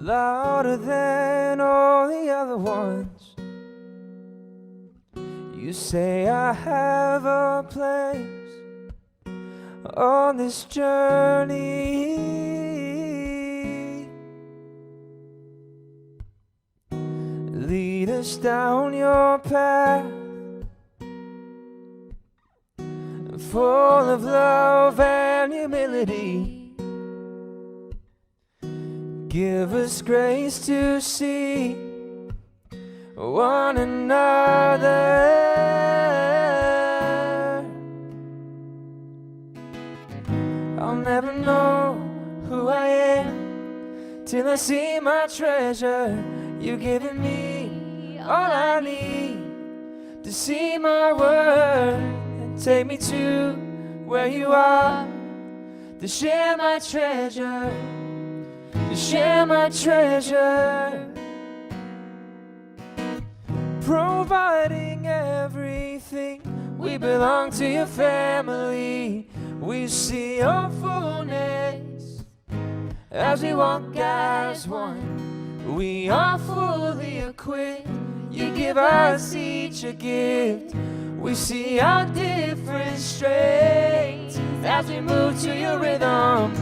louder than all the other ones. You say I have a place on this journey. Lead us down your path, full of love and humility. Give us grace to see one another. I'll never know who I am till I see my treasure. You've given me all I need to see my worth and take me to where you are, to share my treasure, to share my treasure. Providing everything, we belong to your family. We see your fullness as we walk as one. We are fully equipped. You give us each a gift. We see our different strengths as we move to your rhythm.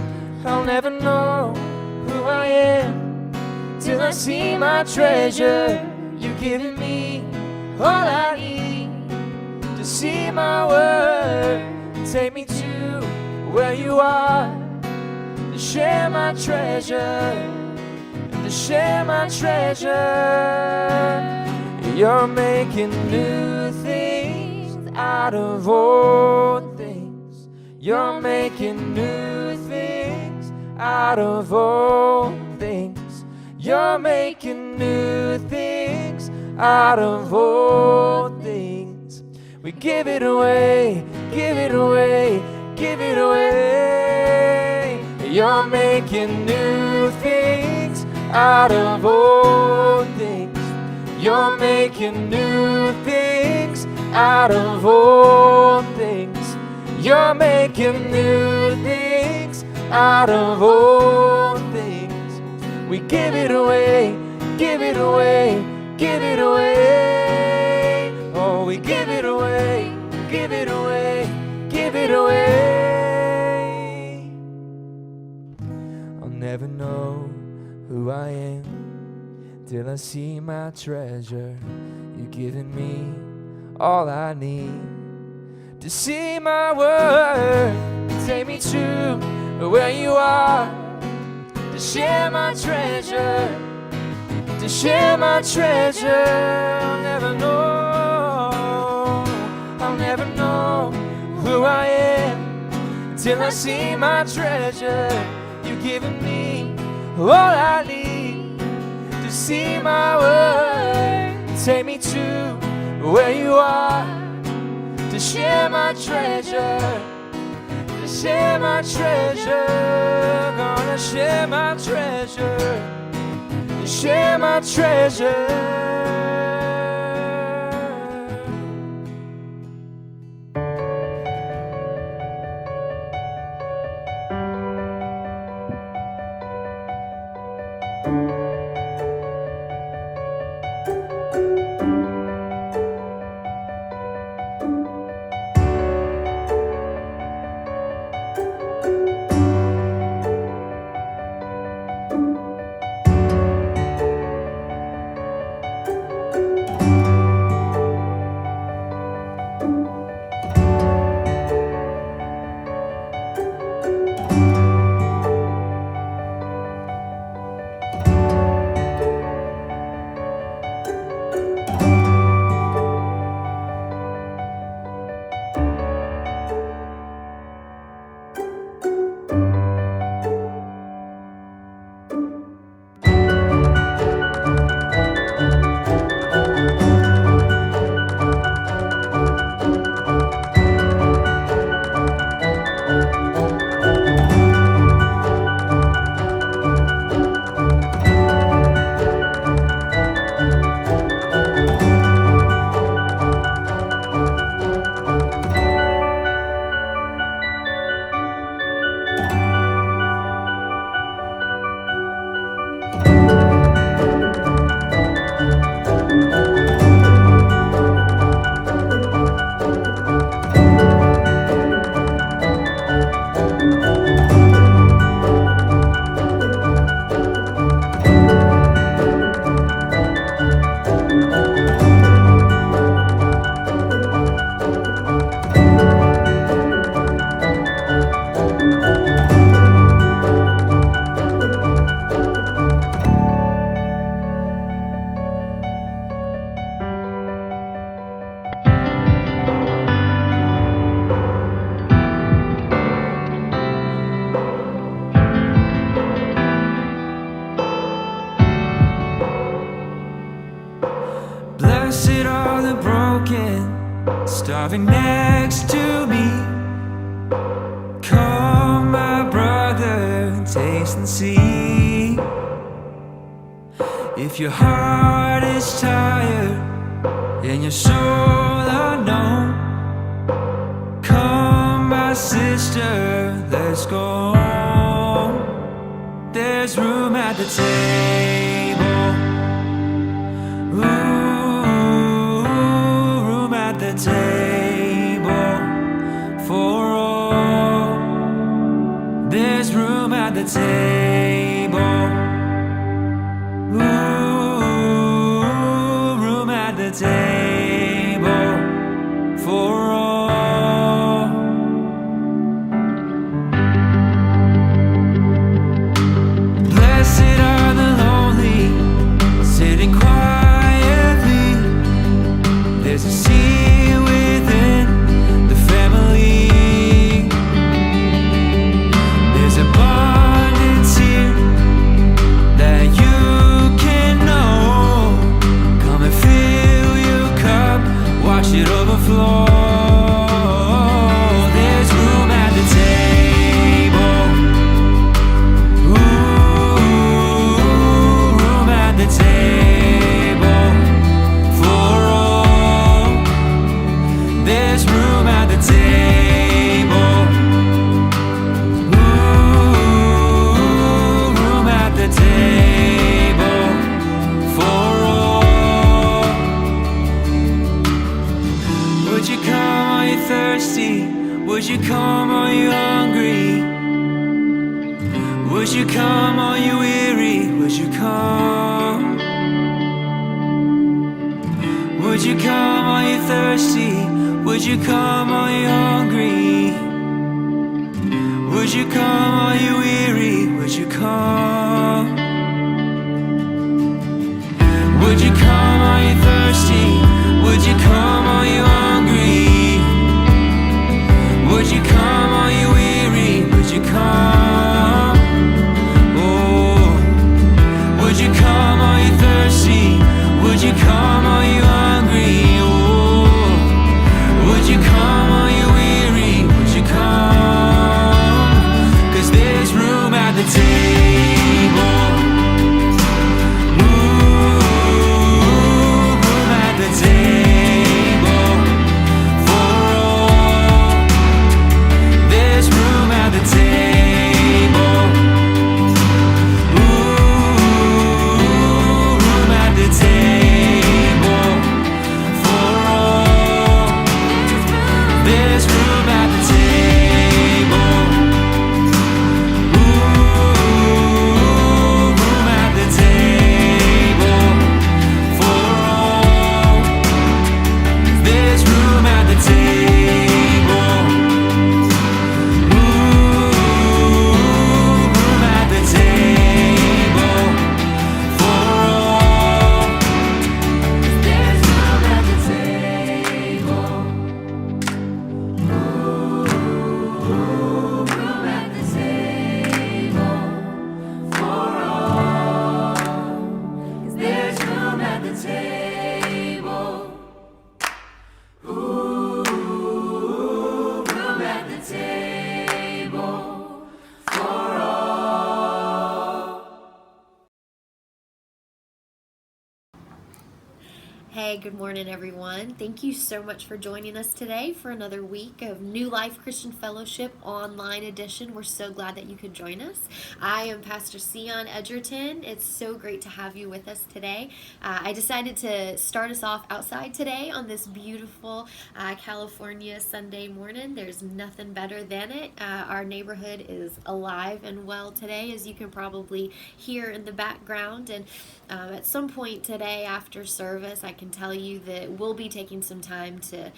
I'll never know who I am till I see my treasure. You've given me all I need to see my worth. Take me to where you are, to share my treasure, to share my treasure. You're making new things out of old things. You're making new things out of old things. You're making new things out of old things. We give it away, give it away, give it away. You're making new things out of old things. You're making new things out of old things. You're making new things out of old things. We give it away, give it away, give it away. Oh, we give it away, give it away, give it away. I'll never know who I am till I see my treasure. You've given me all I need to see my worth. Take me to where you are, to share my treasure, to share my treasure. I'll never know who I am till I see my treasure. You've given me all I need to see my worth. Take me to where you are, to share my treasure, to share my treasure. Gonna share my treasure, to share my treasure. starving next to me. Come, my brother, and taste and see. If your heart is tired and your soul unknown, come, my sister, let's go home. There's room at the table. Ooh, room at the table for all. There's room at the table. Ooh, room at the table for all. Blessed are the lonely, sitting quietly. There's a sea within the family. There's abundance here that you can know. Come and fill your cup, watch it overflow. There's room at the table. Ooh, room at the table for all. There's room at the table. Ooh, room at the table for all. Would you come, are you thirsty? Would you come, are you hungry? Would you come, are you weary? Would you come? Would you come, are you thirsty? Would you come, are you hungry? Would you come, are you weary? Would you come? Would you come, are you thirsty? Would you come, are you hungry? Would you come, are you weary? Would you come? Oh, would you come, are you thirsty? Would you come, are you hungry? Oh, would you come, are you weary? Would you come? 'Cause there's room at the table. Ooh, room at the table for all. There's room at the table. Ooh, room at the table for all. There's room at the table. Ooh, room at the table for all. There's room at the table. Ooh, room at the table for all. There's room at the table. Room at the table for all. 'Cause there's room at the table. Ooh, room at the table for all. Hey, good morning, everyone. Thank you so much for joining us today for another week of New Life Christian Fellowship Online Edition. We're so glad that you could join us. I am Pastor Sion Edgerton. It's so great to have you with us today. I decided to start us off outside today on this beautiful California Sunday morning. There's nothing better than it. Our neighborhood is alive and well today, as you can probably hear in the background. And at some point today after service, I can tell you that we'll be taking some time to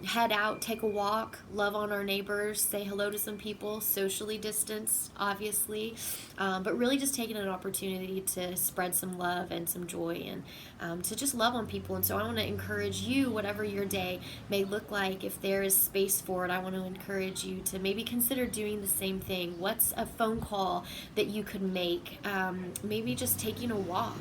head out, take a walk, love on our neighbors, say hello to some people, socially distanced, obviously, but really just taking an opportunity to spread some love and some joy and to just love on people. And so I want to encourage you, whatever your day may look like, if there is space for it, I want to encourage you to maybe consider doing the same thing. What's a phone call that you could make? Maybe just taking a walk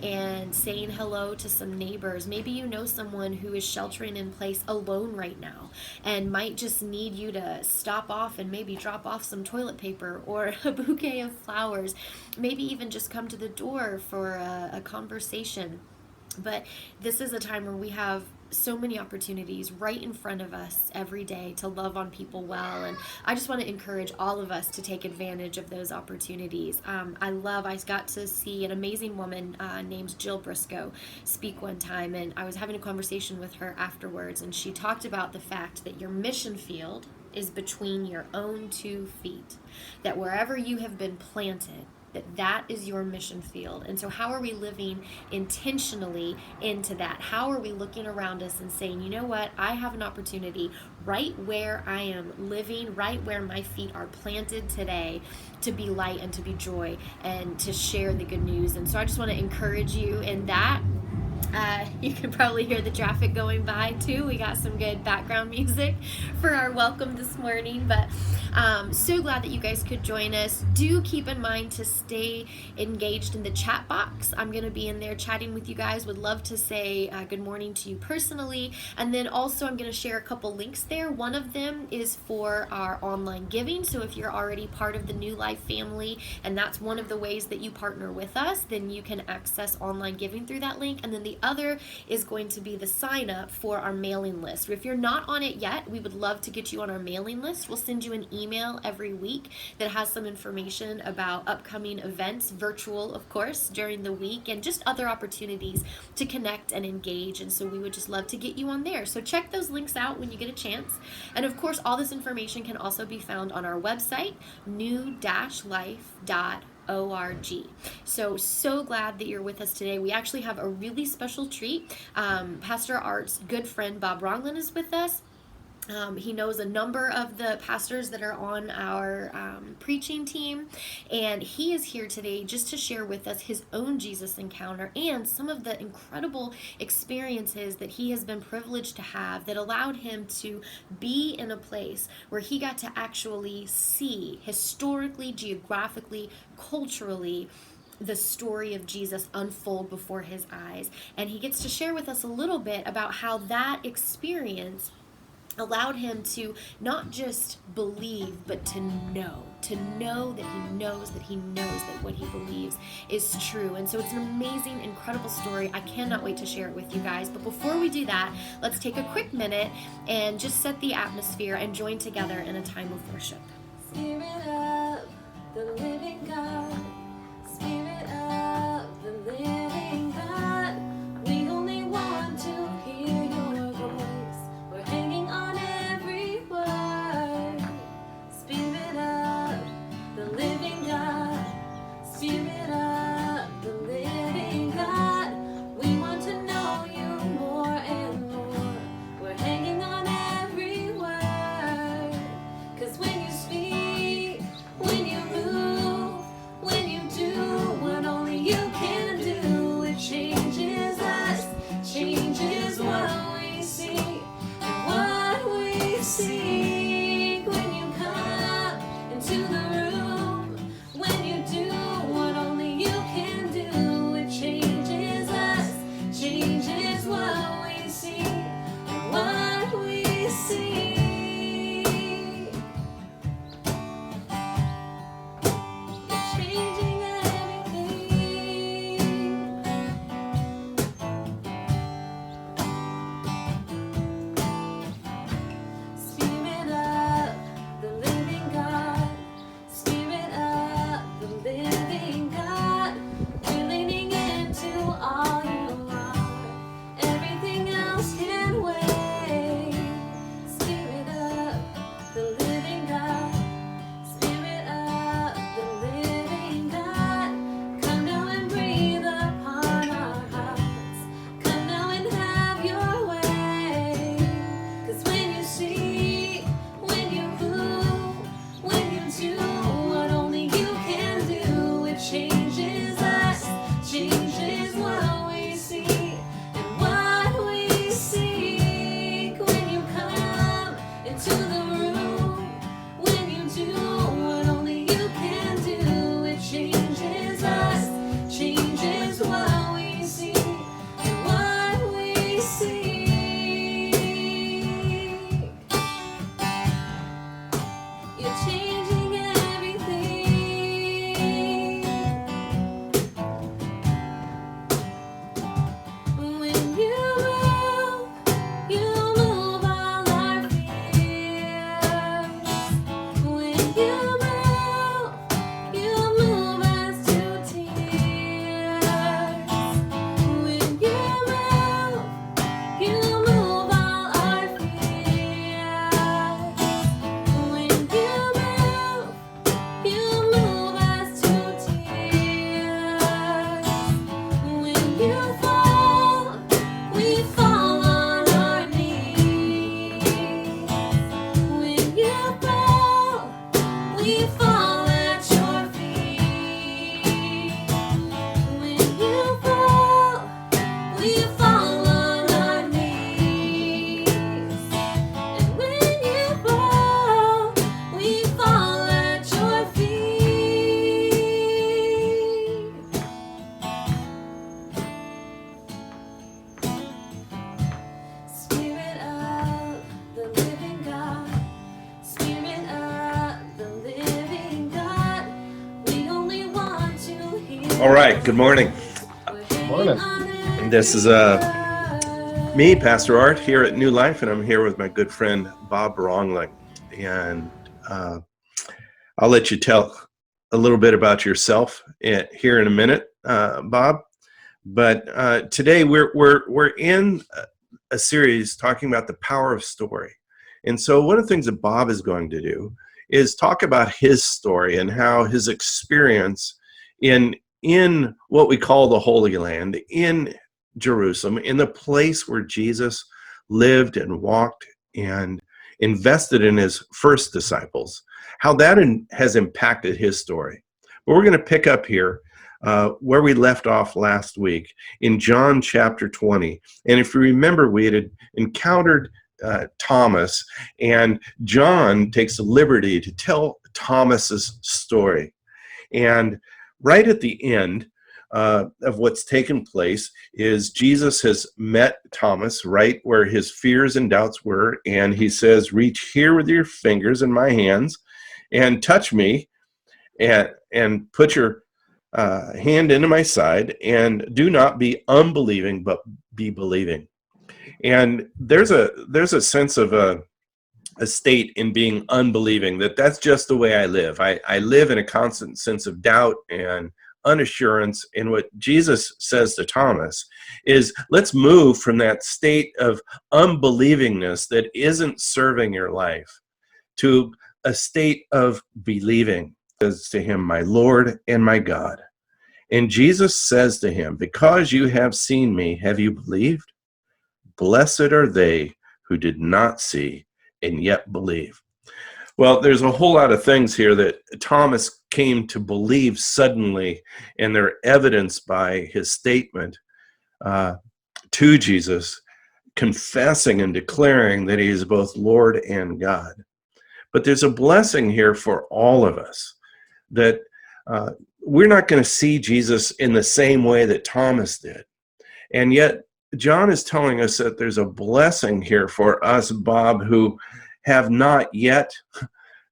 and saying hello to some neighbors neighbors. Maybe you know someone who is sheltering in place alone right now and might just need you to stop off and maybe drop off some toilet paper or a bouquet of flowers. Maybe even just come to the door for a conversation. But this is a time where we have so many opportunities right in front of us every day to love on people well, and I just want to encourage all of us to take advantage of those opportunities. I got to see an amazing woman named Jill Briscoe speak one time, and I was having a conversation with her afterwards, and she talked about the fact that your mission field is between your own 2 feet, that wherever you have been planted, that is your mission field. And so how are we living intentionally into that? How are we looking around us and saying, you know what, I have an opportunity right where I am living, right where my feet are planted today, to be light and to be joy and to share the good news. And so I just want to encourage you in that. You can probably hear the traffic going by too. We got some good background music for our welcome this morning, but so glad that you guys could join us. Do keep in mind to stay engaged in the chat box. I'm going to be in there chatting with you guys. Would love to say good morning to you personally. And then also I'm going to share a couple links there. One of them is for our online giving. So if you're already part of the New Life family and that's one of the ways that you partner with us, then you can access online giving through that link. And then the other is going to be the sign up for our mailing list. If you're not on it yet, we would love to get you on our mailing list. We'll send you an email every week that has some information about upcoming events, virtual of course, during the week, and just other opportunities to connect and engage. And so we would just love to get you on there. So check those links out when you get a chance. And of course, all this information can also be found on our website, new-life.org. So glad that you're with us today. We actually have a really special treat. Pastor Art's good friend Bob Ronglin is with us. He knows a number of the pastors that are on our preaching team, and he is here today just to share with us his own Jesus encounter and some of the incredible experiences that he has been privileged to have that allowed him to be in a place where he got to actually see historically, geographically, culturally, the story of Jesus unfold before his eyes. And he gets to share with us a little bit about how that experience allowed him to not just believe, but to know that he knows that what he believes is true. And so it's an amazing, incredible story. I cannot wait to share it with you guys. But before we do that, let's take a quick minute and just set the atmosphere and join together in a time of worship. Spirit of the living God, Spirit of the living God, we only want to hear your voice. We're hanging on every word. Spirit of the living God, Spirit of the living God, we want to know you more and more. We're hanging on every word, 'cause when you speak, when you move, All right, good morning. Morning. And this is me, Pastor Art, here at New Life, and I'm here with my good friend Bob Rongling. And I'll let you tell a little bit about yourself here in a minute, Bob. But today we're in a series talking about the power of story. And so one of the things that Bob is going to do is talk about his story and how his experience in what we call the Holy Land, in Jerusalem, in the place where Jesus lived and walked and invested in his first disciples, how that has impacted his story. But we're going to pick up here where we left off last week in John chapter 20. And if you remember, we had encountered Thomas, and John takes the liberty to tell Thomas's story. And right at the end of what's taken place is Jesus has met Thomas right where his fears and doubts were, and he says, reach here with your fingers in my hands and touch me and put your hand into my side, and do not be unbelieving, but be believing. And there's a sense of a state in being unbelieving, that's just the way I live. I live in a constant sense of doubt and unassurance. And what Jesus says to Thomas is, let's move from that state of unbelievingness that isn't serving your life to a state of believing. He says to him, my Lord and my God. And Jesus says to him, because you have seen me, have you believed? Blessed are they who did not see and yet believe. Well, there's a whole lot of things here that Thomas came to believe suddenly, and they're evidenced by his statement to Jesus, confessing and declaring that he is both Lord and God. But there's a blessing here for all of us, that we're not going to see Jesus in the same way that Thomas did. And yet, John is telling us that there's a blessing here for us, Bob, who have not yet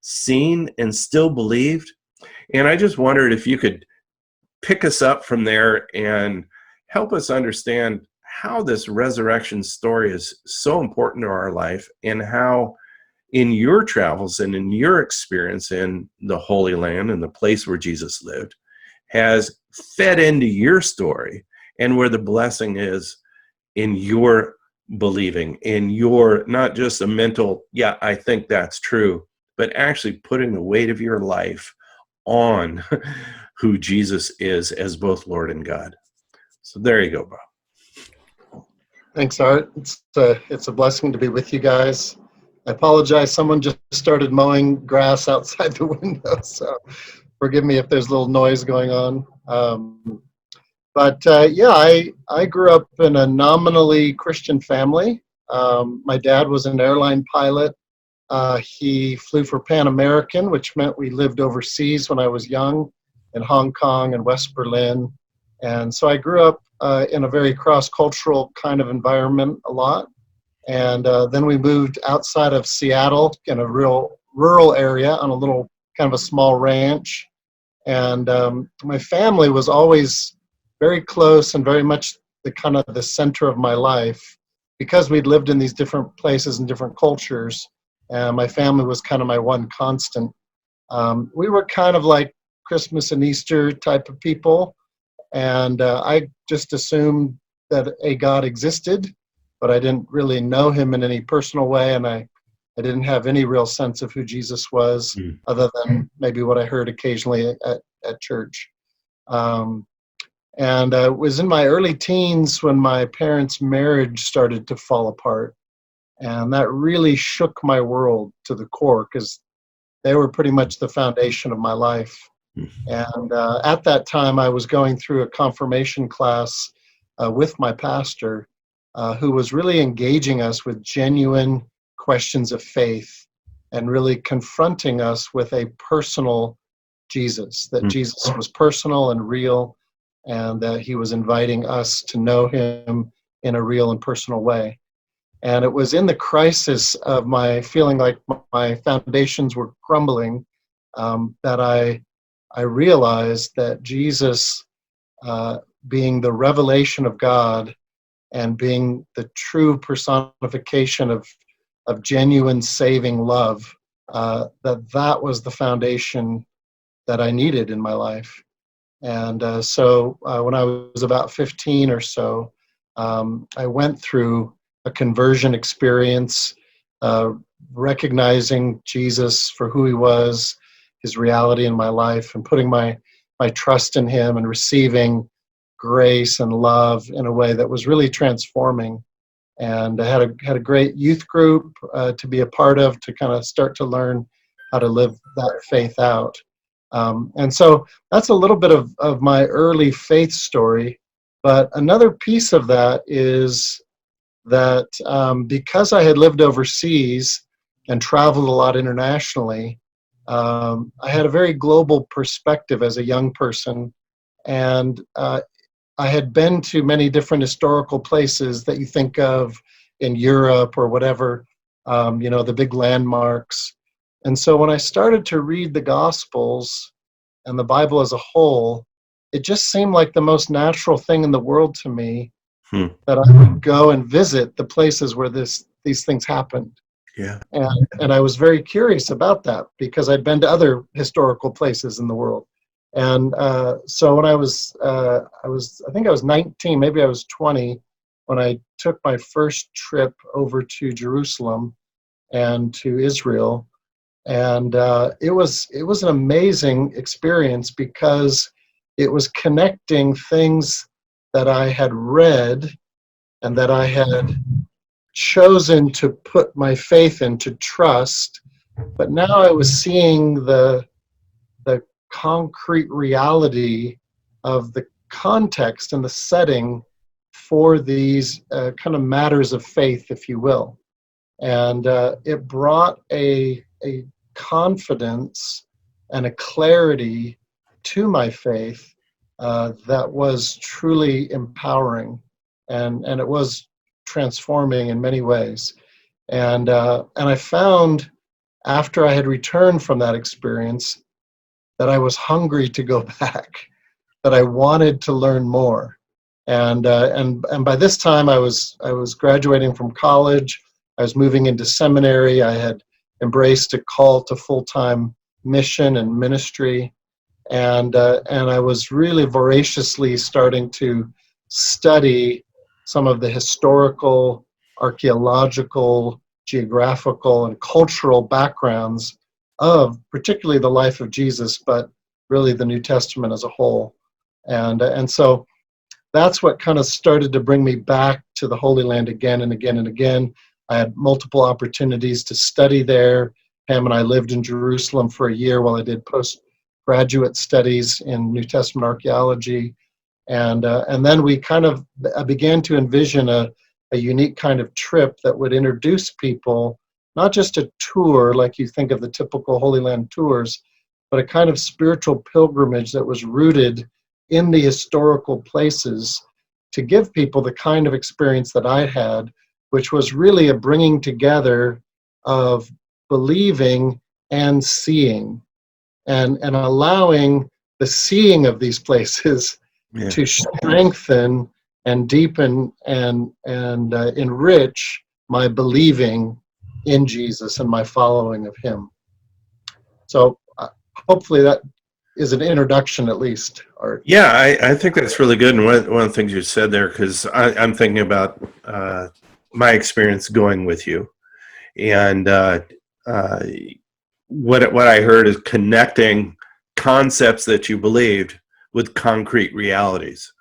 seen and still believed. And I just wondered if you could pick us up from there and help us understand how this resurrection story is so important to our life, and how in your travels and in your experience in the Holy Land and the place where Jesus lived has fed into your story, and where the blessing is in your believing, in your, not just a mental, yeah, I think that's true, but actually putting the weight of your life on who Jesus is as both Lord and God. So there you go, Bob. Thanks, Art. It's a blessing to be with you guys. I apologize. Someone just started mowing grass outside the window, so forgive me if there's a little noise going on. But I grew up in a nominally Christian family. My dad was an airline pilot. He flew for Pan American, which meant we lived overseas when I was young, in Hong Kong and West Berlin. And so I grew up in a very cross-cultural kind of environment a lot. And then we moved outside of Seattle in a real rural area on a little kind of a small ranch. And my family was always very close and very much the kind of the center of my life, because we'd lived in these different places and different cultures. And my family was kind of my one constant. We were kind of like Christmas and Easter type of people. And I just assumed that a God existed, but I didn't really know him in any personal way. And I didn't have any real sense of who Jesus was, other than maybe what I heard occasionally at church. And it was in my early teens when my parents' marriage started to fall apart. And that really shook my world to the core, because they were pretty much the foundation of my life. And at that time, I was going through a confirmation class with my pastor, who was really engaging us with genuine questions of faith and really confronting us with a personal Jesus, that Jesus was personal and real, and that he was inviting us to know him in a real and personal way. And it was in the crisis of my feeling like my foundations were crumbling that I realized that Jesus being the revelation of God and being the true personification of genuine saving love, that was the foundation that I needed in my life. And so when I was about 15 or so, I went through a conversion experience, recognizing Jesus for who he was, his reality in my life, and putting my trust in him and receiving grace and love in a way that was really transforming. And I had a great youth group to be a part of, to kind of start to learn how to live that faith out. And so that's a little bit of my early faith story. But another piece of that is that because I had lived overseas and traveled a lot internationally, I had a very global perspective as a young person. And I had been to many different historical places that you think of in Europe or whatever, the big landmarks. And so when I started to read the Gospels and the Bible as a whole, it just seemed like the most natural thing in the world to me that I would go and visit the places where these things happened. Yeah. And I was very curious about that because I'd been to other historical places in the world. And so when I think I was 19, maybe I was 20, when I took my first trip over to Jerusalem and to Israel. And it was an amazing experience because it was connecting things that I had read and that I had chosen to put my faith in, to trust. But now I was seeing the concrete reality of the context and the setting for these kind of matters of faith, if you will. And it brought a confidence and a clarity to my faith that was truly empowering, and it was transforming in many ways. And I found, after I had returned from that experience, that I was hungry to go back, that I wanted to learn more. And by this time I was graduating from college. I was moving into seminary. I had embraced a call to full-time mission and ministry, and I was really voraciously starting to study some of the historical, archaeological, geographical, and cultural backgrounds of particularly the life of Jesus, but really the New Testament as a whole. And so that's what kind of started to bring me back to the Holy Land again and again and again. I had multiple opportunities to study there. Pam and I lived in Jerusalem for a year while I did postgraduate studies in New Testament archaeology. And then we kind of began to envision a unique kind of trip that would introduce people, not just a tour like you think of the typical Holy Land tours, but a kind of spiritual pilgrimage that was rooted in the historical places to give people the kind of experience that I had, which was really a bringing together of believing and seeing, and allowing the seeing of these places to strengthen and deepen and enrich my believing in Jesus and my following of him. So hopefully that is an introduction, at least, Art. Yeah, I think that's really good. And one of the things you said there, because I'm thinking about my experience going with you, and what I heard is connecting concepts that you believed with concrete realities.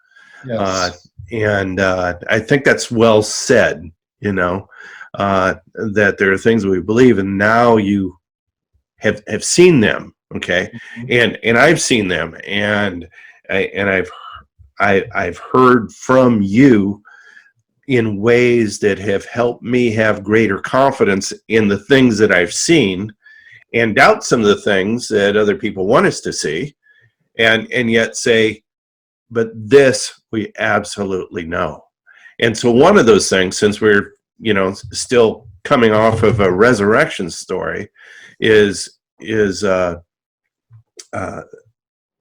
Yes. And I think that's well said, that there are things we believe, and now you have seen them. Okay. And I've seen them, and I've heard from you in ways that have helped me have greater confidence in the things that I've seen, and doubt some of the things that other people want us to see, and yet say, but this we absolutely know. And so one of those things, since we're still coming off of a resurrection story, is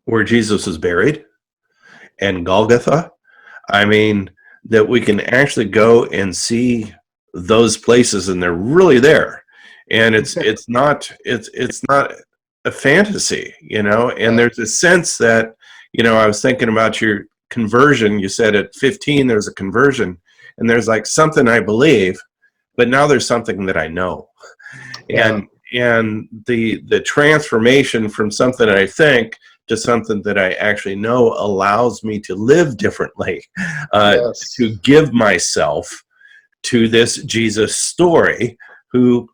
where Jesus was buried, and Golgotha. I mean, that we can actually go and see those places, and they're really there. And it's not a fantasy, you know. And there's a sense that, you know, I was thinking about your conversion. You said at 15 there's a conversion, and there's like something I believe, but now there's something that I know. Yeah. And the transformation from something I think to something that I actually know allows me to live differently, Yes. to give myself to this Jesus story who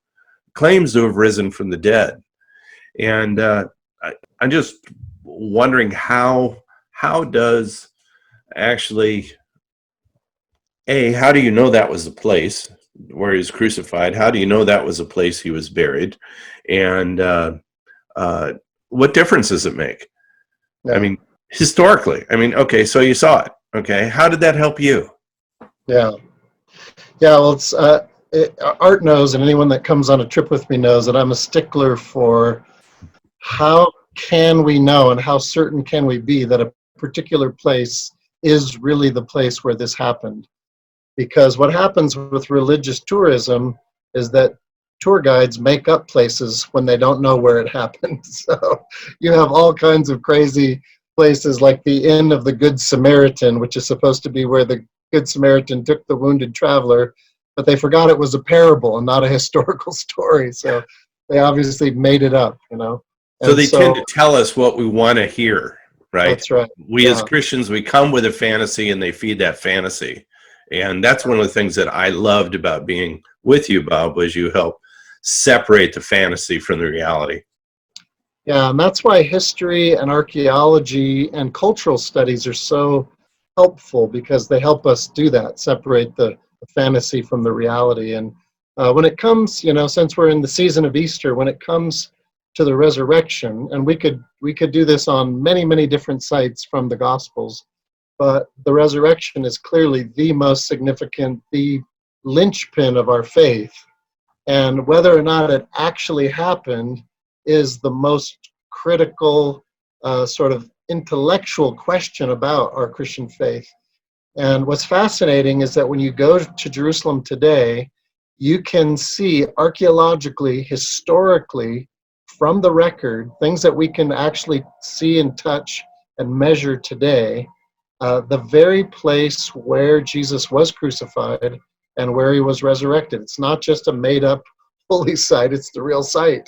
claims to have risen from the dead. And I'm just wondering how does actually, how do you know that was the place where he was crucified? How do you know that was the place he was buried? And what difference does it make? Yeah. I mean, historically, I mean, okay, so you saw it. Okay, how did that help you? Yeah. Yeah, well, it's Art knows, and anyone that comes on a trip with me knows that I'm a stickler for how can we know and how certain can we be that a particular place is really the place where this happened. Because what happens with religious tourism is that tour guides make up places when they don't know where it happened. So you have all kinds of crazy places like the Inn of the Good Samaritan, which is supposed to be where the Good Samaritan took the wounded traveler, but they forgot it was a parable and not a historical story. So they obviously made it up, you know. So they tend to tell us what we want to hear, right? That's right. We as Christians, we come with a fantasy and they feed that fantasy. And that's one of the things that I loved about being with you, Bob, was you help separate the fantasy from the reality. Yeah, and that's why history and archaeology and cultural studies are so helpful, because they help us do that, separate the fantasy from the reality. And when it comes, you know, since we're in the season of Easter, when it comes to the resurrection, and we could do this on many different sites from the Gospels, but the resurrection is clearly the most significant, the linchpin of our faith. And whether or not it actually happened is the most critical sort of intellectual question about our Christian faith. And what's fascinating is that when you go to Jerusalem today, you can see archaeologically, historically, from the record, things that we can actually see and touch and measure today, the very place where Jesus was crucified and where he was resurrected. It's not just a made-up holy site, it's the real site.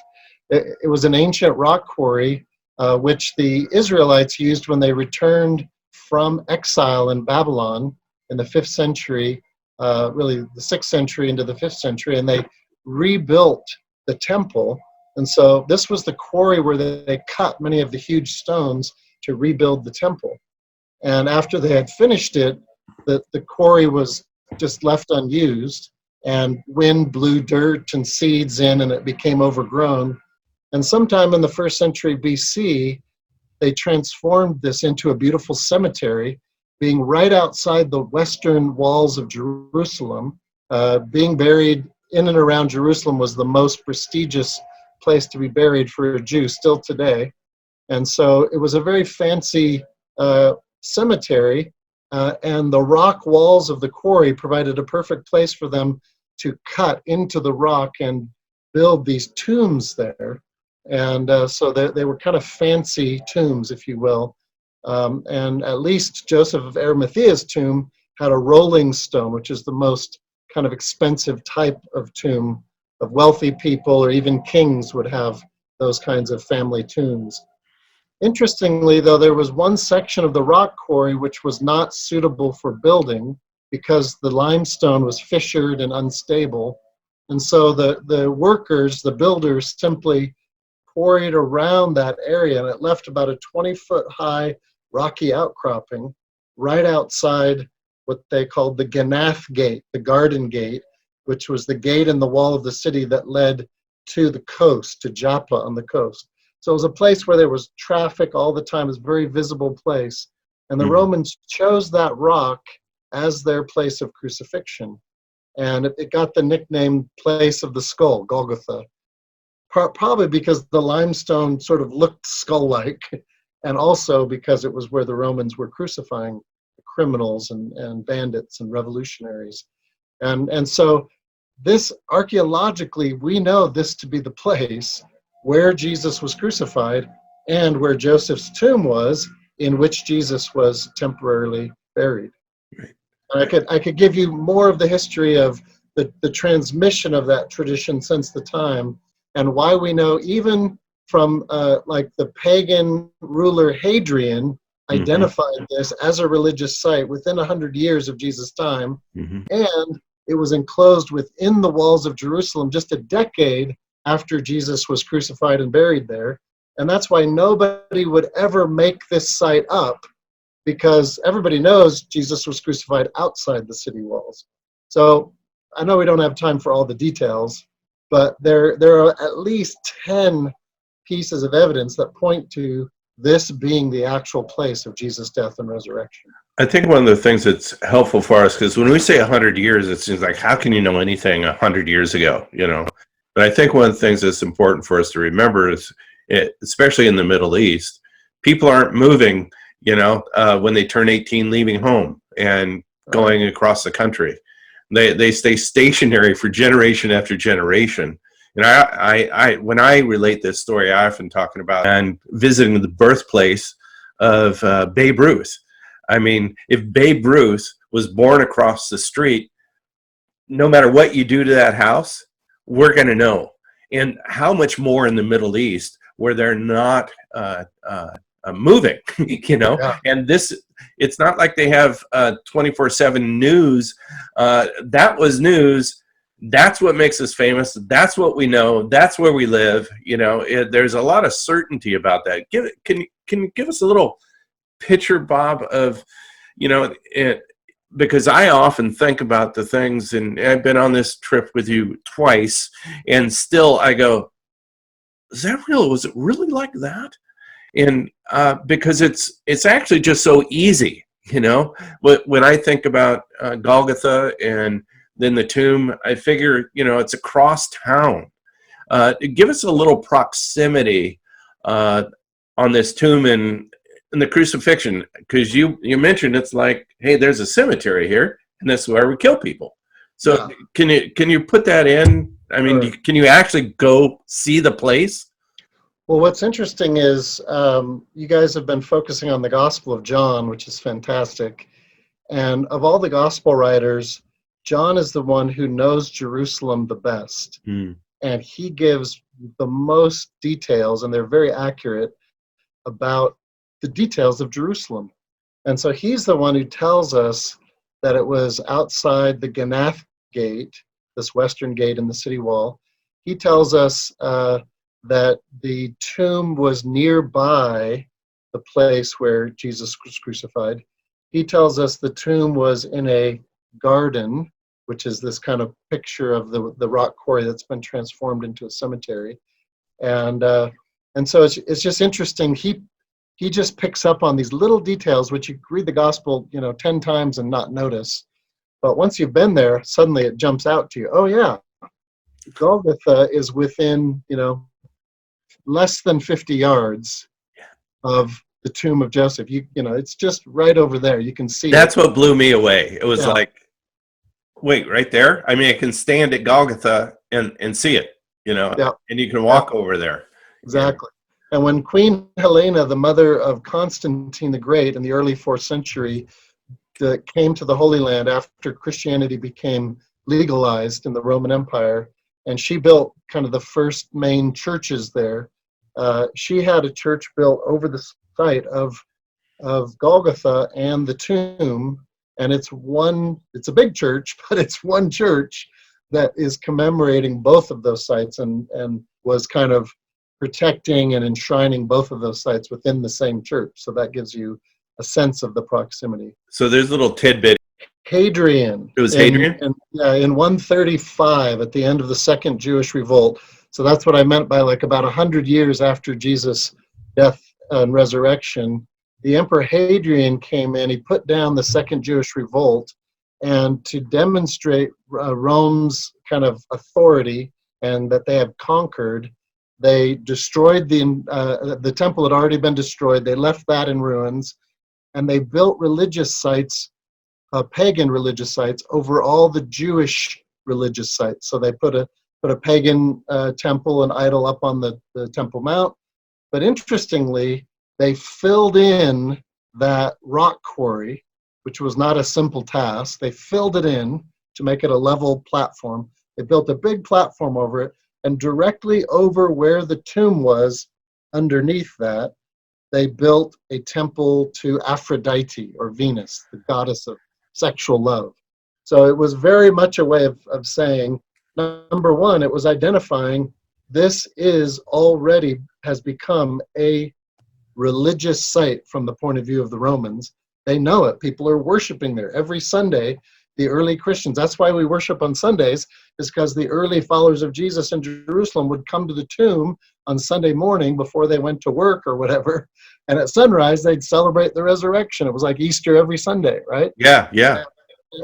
It was an ancient rock quarry which the Israelites used when they returned from exile in Babylon in the 5th century, really the 6th century into the 5th century, and they rebuilt the temple. And so this was the quarry where they cut many of the huge stones to rebuild the temple. And after they had finished it, the quarry was just left unused, and wind blew dirt and seeds in, and it became overgrown. And sometime in the 1st century BC, they transformed this into a beautiful cemetery, being right outside the western walls of Jerusalem. Being buried in and around Jerusalem was the most prestigious place to be buried for a Jew still today. And so it was a very fancy cemetery, and the rock walls of the quarry provided a perfect place for them to cut into the rock and build these tombs there. And so they were kind of fancy tombs, if you will. And at least Joseph of Arimathea's tomb had a rolling stone, which is the most kind of expensive type of tomb. Of wealthy people or even kings would have those kinds of family tombs. Interestingly, though, there was one section of the rock quarry which was not suitable for building because the limestone was fissured and unstable. And so the workers, the builders, simply quarried around that area, and it left about a 20-foot high rocky outcropping right outside what they called the Ganath Gate, the Garden Gate, which was the gate in the wall of the city that led to the coast, to Joppa on the coast. So it was a place where there was traffic all the time. It was a very visible place. And the Romans chose that rock as their place of crucifixion. And it got the nickname Place of the Skull, Golgotha, probably because the limestone sort of looked skull-like. and also because it was where the Romans were crucifying criminals and bandits and revolutionaries. And so this, archaeologically, we know this to be the place where Jesus was crucified and where Joseph's tomb was, in which Jesus was temporarily buried. Right. And I could give you more of the history of the transmission of that tradition since the time, and why we know even from like the pagan ruler Hadrian identified this as a religious site within 100 years of Jesus' time, Mm-hmm. and it was enclosed within the walls of Jerusalem just a decade after Jesus was crucified and buried there. And that's why nobody would ever make this site up, because everybody knows Jesus was crucified outside the city walls. So I know we don't have time for all the details, but there are at least 10 pieces of evidence that point to this being the actual place of Jesus' death and resurrection. I think one of the things that's helpful for us, because when we say 100 years, it seems like, how can you know anything 100 years ago, you know? But I think one of the things that's important for us to remember is, especially in the Middle East, people aren't moving, you know, when they turn 18, leaving home and going across the country. They stay stationary for generation after generation. And I when I relate this story, I often talking about and visiting the birthplace of Babe Ruth. I mean, if Babe Ruth was born across the street, no matter what you do to that house, we're going to know. And how much more in the Middle East where they're not moving, you know? Yeah. And this, it's not like they have 24/7 news. That was news. That's what makes us famous. That's what we know. That's where we live. You know, there's a lot of certainty about that. Can you give us a little picture, Bob, of, you know, because I often think about the things, and I've been on this trip with you twice, and still I go, is that real? Was it really like that? And because it's actually just so easy, you know. When I think about Golgotha and then the tomb, I figure, you know, it's across town. Give us a little proximity on this tomb and the crucifixion, because you mentioned it's like, hey, there's a cemetery here, and this is where we kill people. So yeah. Can you put that in? I mean, Sure. Can you actually go see the place? Well, what's interesting is you guys have been focusing on the Gospel of John, which is fantastic. And of all the Gospel writers, John is the one who knows Jerusalem the best. And he gives the most details, and they're very accurate, about the details of Jerusalem. And so he's the one who tells us that it was outside the Ganath gate, this western gate in the city wall. He tells us that the tomb was nearby the place where Jesus was crucified. He tells us the tomb was in a garden, which is this kind of picture of the rock quarry that's been transformed into a cemetery. And so it's just interesting. He just picks up on these little details, which you read the gospel, 10 times and not notice. But once you've been there, suddenly it jumps out to you. Oh yeah, Golgotha is within, less than 50 yards of the tomb of Joseph. It's just right over there. You can see. That's what blew me away. It was like, wait, right there? I mean, I can stand at Golgotha and see it, and you can walk over there. Exactly. And when Queen Helena, the mother of Constantine the Great in the early 4th century, came to the Holy Land after Christianity became legalized in the Roman Empire, and she built kind of the first main churches there, she had a church built over the site of Golgotha and the tomb, and it's a big church, but it's one church that is commemorating both of those sites and was kind of protecting and enshrining both of those sites within the same church. So that gives you a sense of the proximity. So there's a little tidbit. Hadrian. It was Hadrian? In 135, at the end of the Second Jewish Revolt. So that's what I meant by like about 100 years after Jesus' death and resurrection. The Emperor Hadrian came in, he put down the Second Jewish Revolt, and to demonstrate Rome's kind of authority and that they have conquered, They destroyed the temple had already been destroyed. They left that in ruins, and they built religious sites, pagan religious sites, over all the Jewish religious sites. So they put a pagan temple and idol up on the Temple Mount. But interestingly, they filled in that rock quarry, which was not a simple task. They filled it in to make it a level platform. They built a big platform over it, and directly over where the tomb was, underneath that, they built a temple to Aphrodite, or Venus, the goddess of sexual love. So it was very much a way of saying, number one, it was identifying this has become a religious site from the point of view of the Romans. They know it. People are worshiping there every Sunday. The early Christians, that's why we worship on Sundays, is because the early followers of Jesus in Jerusalem would come to the tomb on Sunday morning before they went to work or whatever, and at sunrise they'd celebrate the resurrection. It was like Easter every Sunday, right? Yeah, yeah.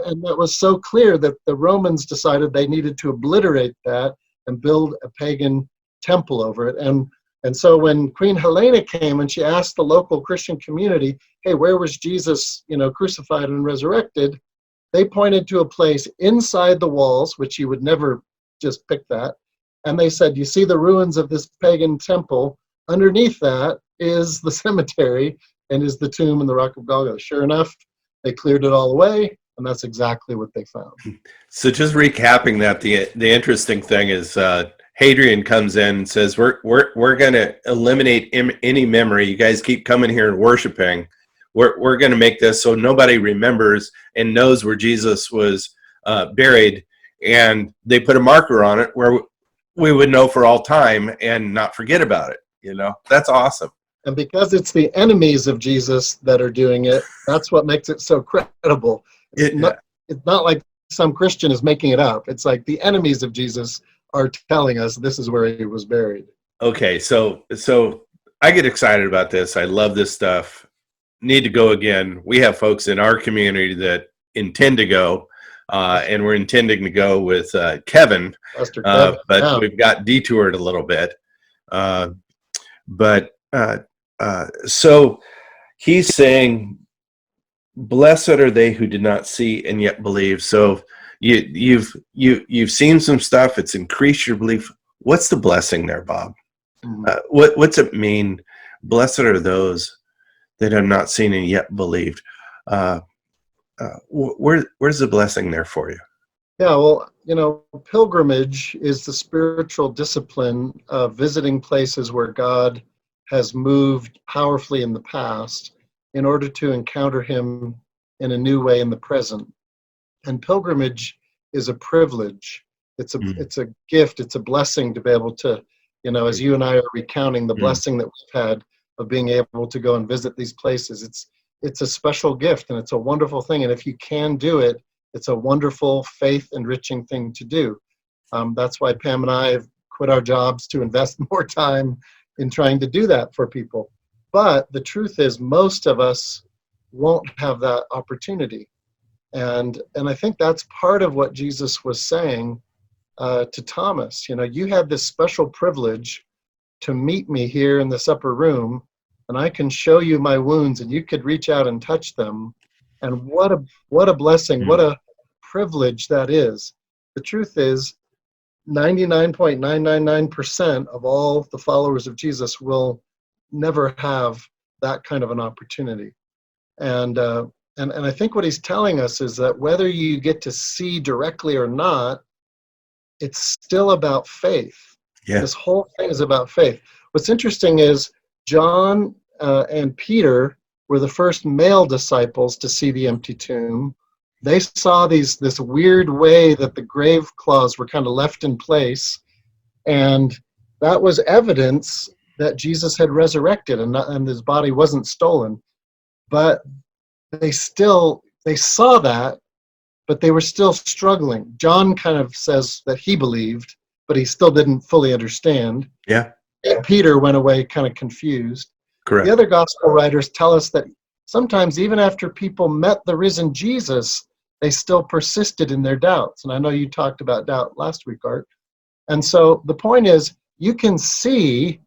And that was so clear that the Romans decided they needed to obliterate that and build a pagan temple over it. And so when Queen Helena came and she asked the local Christian community, hey, where was Jesus, crucified and resurrected? They pointed to a place inside the walls, which you would never just pick that. And they said, you see the ruins of this pagan temple? Underneath that is the cemetery and is the tomb in the Rock of Golgotha. Sure enough, they cleared it all away, and that's exactly what they found. So just recapping that, the interesting thing is Hadrian comes in and says, we're going to eliminate any memory. You guys keep coming here and worshiping. We're going to make this so nobody remembers and knows where Jesus was buried. And they put a marker on it where we would know for all time and not forget about it. That's awesome. And because it's the enemies of Jesus that are doing it, that's what makes it so credible. It's not like some Christian is making it up. It's like the enemies of Jesus are telling us this is where he was buried. Okay, so I get excited about this. I love this stuff. Need to go again. We have folks in our community that intend to go, and we're intending to go with Kevin, Pastor Kevin. but we've got detoured a little bit. So he's saying, blessed are they who did not see and yet believe. So you've seen some stuff. It's increased your belief. What's the blessing there, Bob? What's it mean? Blessed are those that have not seen and yet believed. Where's the blessing there for you? Yeah, well, pilgrimage is the spiritual discipline of visiting places where God has moved powerfully in the past in order to encounter him in a new way in the present. And pilgrimage is a privilege. It's a gift. It's a blessing to be able to, as you and I are recounting the blessing that we've had of being able to go and visit these places. It's a special gift, and it's a wonderful thing. And if you can do it, it's a wonderful, faith-enriching thing to do. That's why Pam and I have quit our jobs to invest more time in trying to do that for people. But the truth is, most of us won't have that opportunity. And I think that's part of what Jesus was saying to Thomas. You had this special privilege to meet me here in this upper room, and I can show you my wounds, and you could reach out and touch them. And what a blessing, what a privilege that is. The truth is, 99.999% of all the followers of Jesus will never have that kind of an opportunity. And I think what he's telling us is that whether you get to see directly or not, it's still about faith. Yeah. This whole thing is about faith. What's interesting is John and Peter were the first male disciples to see the empty tomb. They saw this weird way that the grave cloths were kind of left in place, and that was evidence that Jesus had resurrected and his body wasn't stolen. But they saw that, but they were still struggling. John kind of says that he believed, but he still didn't fully understand. Yeah. And Peter went away kind of confused. Correct. The other gospel writers tell us that sometimes even after people met the risen Jesus, they still persisted in their doubts. And I know you talked about doubt last week, Art. And so the point is, you can see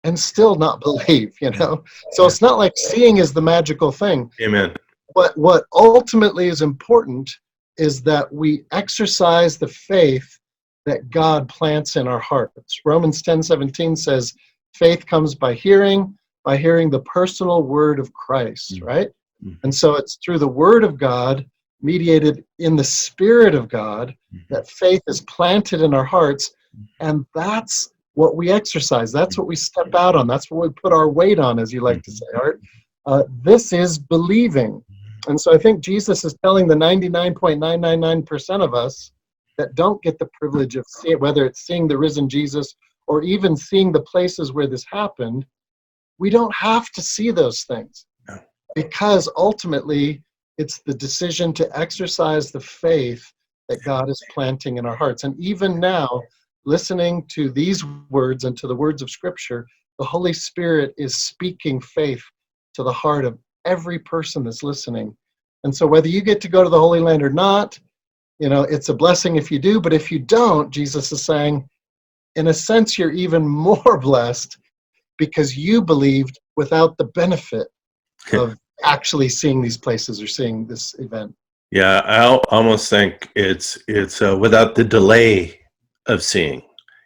and still not believe, So it's not like seeing is the magical thing. Amen. But what ultimately is important is that we exercise the faith that God plants in our hearts. Romans 10:17 says, faith comes by hearing the personal word of Christ, right? And so it's through the word of God, mediated in the Spirit of God, that faith is planted in our hearts. And that's what we exercise. That's what we step out on. That's what we put our weight on, as you like to say, Art. This is believing. And so I think Jesus is telling the 99.999% of us that don't get the privilege of seeing, whether it's seeing the risen Jesus or even seeing the places where this happened, we don't have to see those things. No. Because ultimately, it's the decision to exercise the faith that God is planting in our hearts. And even now, listening to these words and to the words of Scripture, the Holy Spirit is speaking faith to the heart of every person that's listening. And so whether you get to go to the Holy Land or not, it's a blessing if you do, but if you don't, Jesus is saying, in a sense, you're even more blessed because you believed without the benefit of actually seeing these places or seeing this event. Yeah, I almost think it's without the delay of seeing.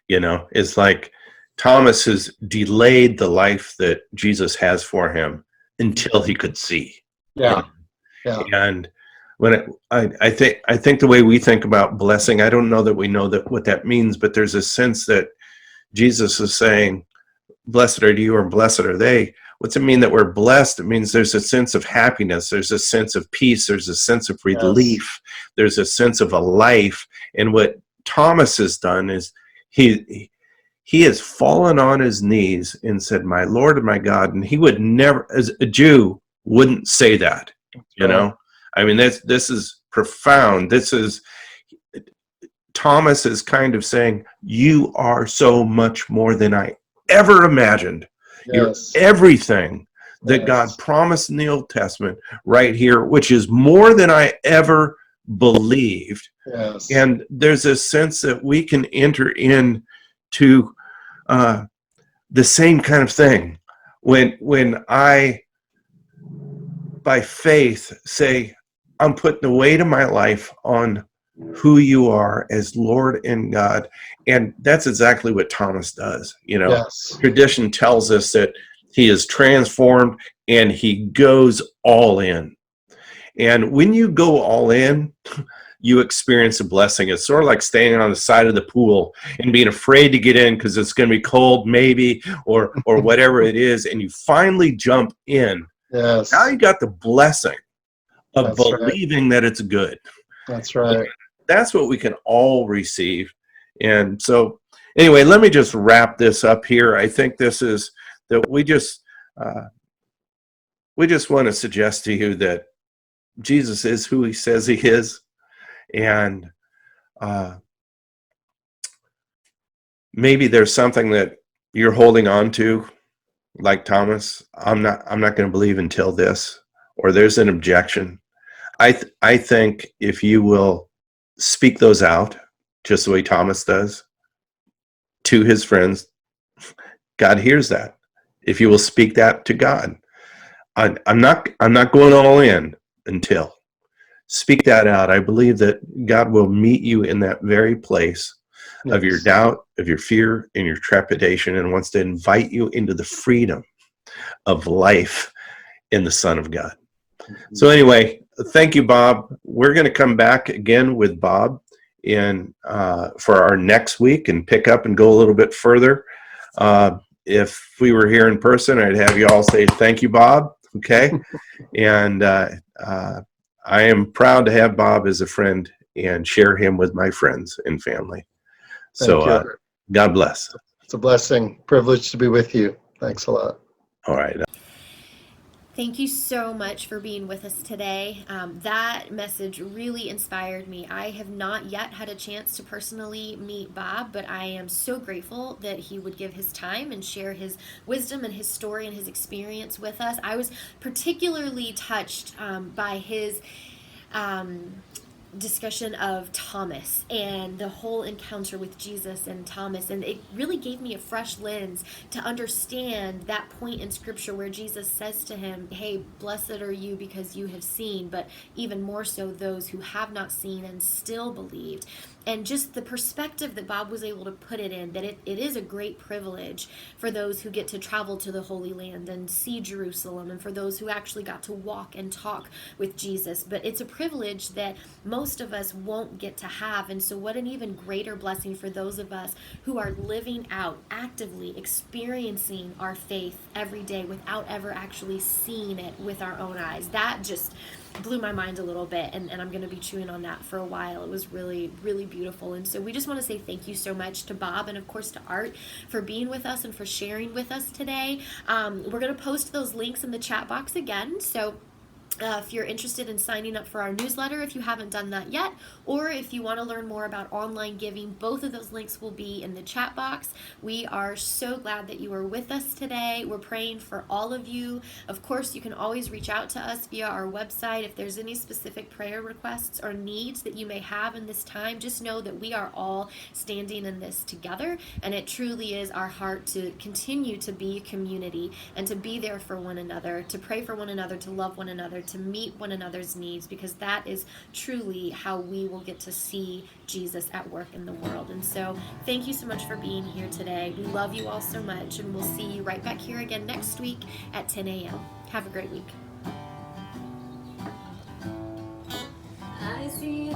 It's like Thomas has delayed the life that Jesus has for him until he could see. Yeah. And when I think the way we think about blessing, I don't know that we know what that means, but there's a sense that Jesus is saying, blessed are you or blessed are they. What's it mean that we're blessed? It means there's a sense of happiness, there's a sense of peace, there's a sense of relief, there's a sense of a life. And what Thomas has done is he has fallen on his knees and said, my Lord and my God. And he would never, as a Jew, wouldn't say that, I mean, this is profound. Thomas is kind of saying, you are so much more than I ever imagined. Yes. You're everything that God promised in the Old Testament right here, which is more than I ever believed. Yes. And there's a sense that we can enter into the same kind of thing. When I, by faith, say, I'm putting the weight of my life on who you are as Lord and God. And that's exactly what Thomas does. Tradition tells us that he is transformed and he goes all in. And when you go all in, you experience a blessing. It's sort of like standing on the side of the pool and being afraid to get in because it's going to be cold, maybe, or whatever it is. And you finally jump in. Yes. Now you got the blessing of That's believing that it's good. That's right. That's what we can all receive. And so anyway, let me just wrap this up here. I think this is that we just want to suggest to you that Jesus is who he says he is. And maybe there's something that you're holding on to, like Thomas. I'm not going to believe until this, or there's an objection. I think if you will speak those out, just the way Thomas does, to his friends, God hears that. If you will speak that to God, I'm not going all in until. Speak that out. I believe that God will meet you in that very place of your doubt, of your fear, and your trepidation, and wants to invite you into the freedom of life in the Son of God. So anyway, thank you, Bob. We're going to come back again with Bob for our next week and pick up and go a little bit further. If we were here in person, I'd have you all say thank you, Bob. Okay, and I am proud to have Bob as a friend and share him with my friends and family. So God bless. It's a blessing, privilege to be with you. Thanks a lot. All right. Thank you so much for being with us today. That message really inspired me. I have not yet had a chance to personally meet Bob, but I am so grateful that he would give his time and share his wisdom and his story and his experience with us. I was particularly touched by his discussion of Thomas and the whole encounter with Jesus and Thomas, and it really gave me a fresh lens to understand that point in scripture where Jesus says to him, hey, blessed are you because you have seen, but even more so those who have not seen and still believed. And just the perspective that Bob was able to put it in, that it is a great privilege for those who get to travel to the Holy Land and see Jerusalem, and for those who actually got to walk and talk with Jesus. But it's a privilege that most of us won't get to have. And so what an even greater blessing for those of us who are living out, actively experiencing our faith every day without ever actually seeing it with our own eyes. That just blew my mind a little bit, and I'm going to be chewing on that for a while. It was really, really beautiful. And so we just want to say thank you so much to Bob and of course to Art for being with us and for sharing with us today. We're going to post those links in the chat box again, so if you're interested in signing up for our newsletter, if you haven't done that yet, or if you want to learn more about online giving, both of those links will be in the chat box. We are so glad that you are with us today. We're praying for all of you. Of course, you can always reach out to us via our website. If there's any specific prayer requests or needs that you may have in this time, just know that we are all standing in this together, and it truly is our heart to continue to be a community and to be there for one another, to pray for one another, to love one another, to meet one another's needs, because that is truly how we will get to see Jesus at work in the world. And so thank you so much for being here today. We love you all so much, and we'll see you right back here again next week at 10 a.m. Have a great week. I see